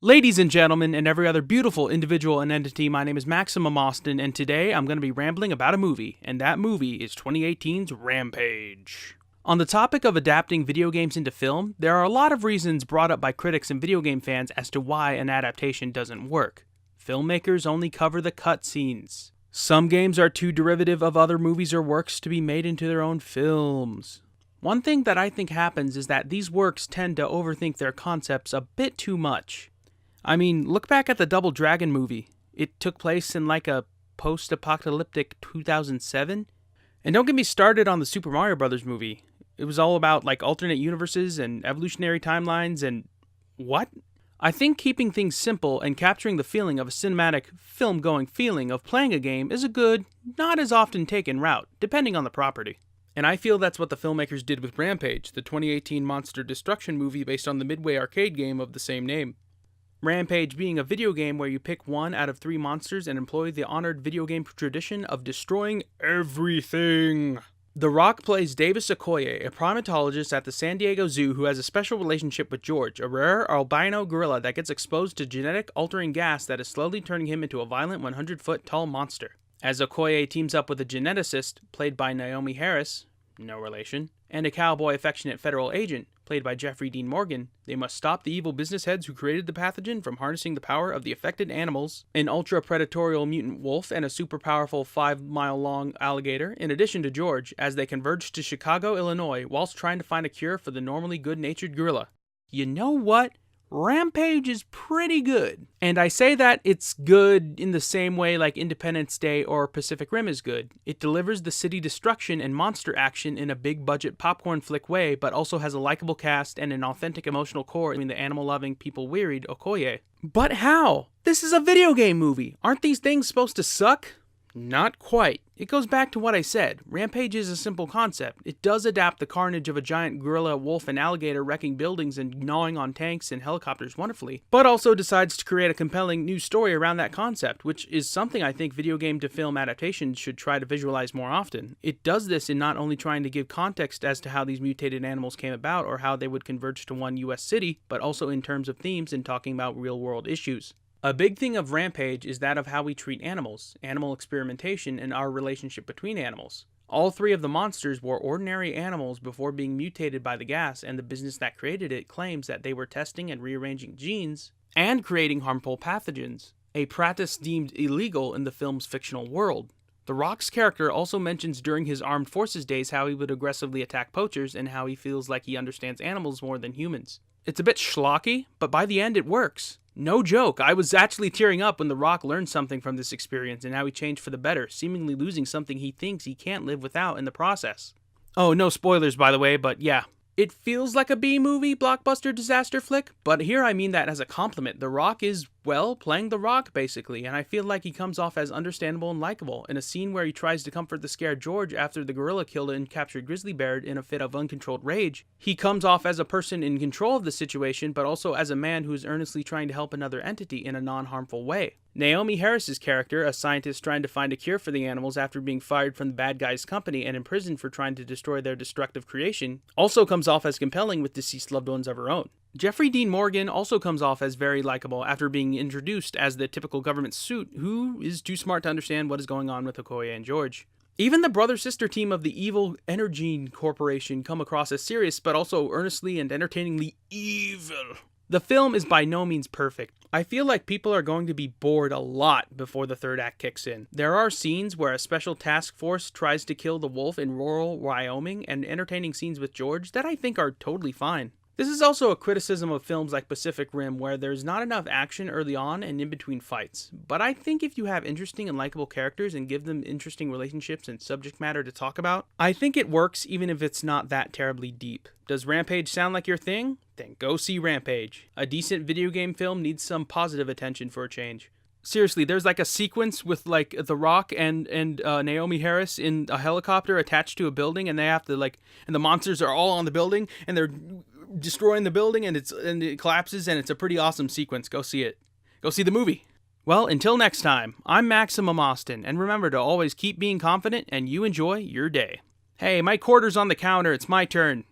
Ladies and gentlemen, and every other beautiful individual and entity, my name is MaximumAustin, and today I'm going to be rambling about a movie, and that movie is 2018's Rampage. On the topic of adapting video games into film, there are a lot of reasons brought up by critics and video game fans as to why an adaptation doesn't work. Filmmakers only cover the cutscenes. Some games are too derivative of other movies or works to be made into their own films. One thing that I think happens is that these works tend to overthink their concepts a bit too much. I mean, look back at the Double Dragon movie. It took place in like a post-apocalyptic 2007. And don't get me started on the Super Mario Bros. Movie. It was all about like alternate universes and evolutionary timelines and what? I think keeping things simple and capturing the feeling of a cinematic, film-going feeling of playing a game is a good, not as often taken route, depending on the property. And I feel that's what the filmmakers did with Rampage, the 2018 monster destruction movie based on the Midway arcade game of the same name. Rampage being a video game where you pick one out of 3 monsters and employ the honored video game tradition of destroying everything. The Rock plays Davis Okoye, a primatologist at the San Diego Zoo who has a special relationship with George, a rare albino gorilla that gets exposed to genetic altering gas that is slowly turning him into a violent 100-foot tall monster. As Okoye teams up with a geneticist, played by Naomi Harris, no relation, and a cowboy affectionate federal agent, played by Jeffrey Dean Morgan, they must stop the evil business heads who created the pathogen from harnessing the power of the affected animals, an ultra-predatorial mutant wolf and a super-powerful 5-mile-long alligator, in addition to George, as they converge to Chicago, Illinois, whilst trying to find a cure for the normally good-natured gorilla. You know what? Rampage is pretty good. And I say that it's good in the same way like Independence Day or Pacific Rim is good. It delivers the city destruction and monster action in a big budget popcorn flick way, but also has a likable cast and an authentic emotional core in the animal-loving, people-wearied Okoye. But how? This is a video game movie. Aren't these things supposed to suck? Not quite. It goes back to what I said. Rampage is a simple concept. It does adapt the carnage of a giant gorilla, wolf, and alligator wrecking buildings and gnawing on tanks and helicopters wonderfully, but also decides to create a compelling new story around that concept, which is something I think video game to film adaptations should try to visualize more often. It does this in not only trying to give context as to how these mutated animals came about or how they would converge to one US city, but also in terms of themes and talking about real-world issues. A big thing of Rampage is that of how we treat animals, animal experimentation, and our relationship between animals. All 3 of the monsters were ordinary animals before being mutated by the gas, and the business that created it claims that they were testing and rearranging genes and creating harmful pathogens, a practice deemed illegal in the film's fictional world. The Rock's character also mentions during his armed forces days how he would aggressively attack poachers and how he feels like he understands animals more than humans. It's a bit schlocky, but by the end it works. No joke, I was actually tearing up when The Rock learned something from this experience and how he changed for the better, seemingly losing something he thinks he can't live without in the process. Oh, no spoilers by the way, but yeah. It feels like a B-movie, blockbuster disaster flick, but here I mean that as a compliment. The Rock is, well, playing The Rock, basically, and I feel like he comes off as understandable and likable. In a scene where he tries to comfort the scared George after the gorilla killed and captured grizzly bear in a fit of uncontrolled rage, he comes off as a person in control of the situation, but also as a man who is earnestly trying to help another entity in a non-harmful way. Naomi Harris's character, a scientist trying to find a cure for the animals after being fired from the bad guy's company and imprisoned for trying to destroy their destructive creation, also comes off as compelling with deceased loved ones of her own. Jeffrey Dean Morgan also comes off as very likable after being introduced as the typical government suit who is too smart to understand what is going on with Okoye and George. Even the brother-sister team of the evil Energene Corporation come across as serious but also earnestly and entertainingly evil. The film is by no means perfect. I feel like people are going to be bored a lot before the 3rd act kicks in. There are scenes where a special task force tries to kill the wolf in rural Wyoming and entertaining scenes with George that I think are totally fine. This is also a criticism of films like Pacific Rim where there's not enough action early on and in between fights. But I think if you have interesting and likable characters and give them interesting relationships and subject matter to talk about, I think it works even if it's not that terribly deep. Does Rampage sound like your thing? Then go see Rampage. A decent video game film needs some positive attention for a change. Seriously, there's like a sequence with like The Rock and Naomi Harris in a helicopter attached to a building, and they have to and the monsters are all on the building, and they're destroying the building, and it collapses, and it's a pretty awesome sequence. Go see it. Go see the movie. Well, until next time, I'm MaximumAustin, and remember to always keep being confident, and you enjoy your day. Hey, my quarter's on the counter. It's my turn.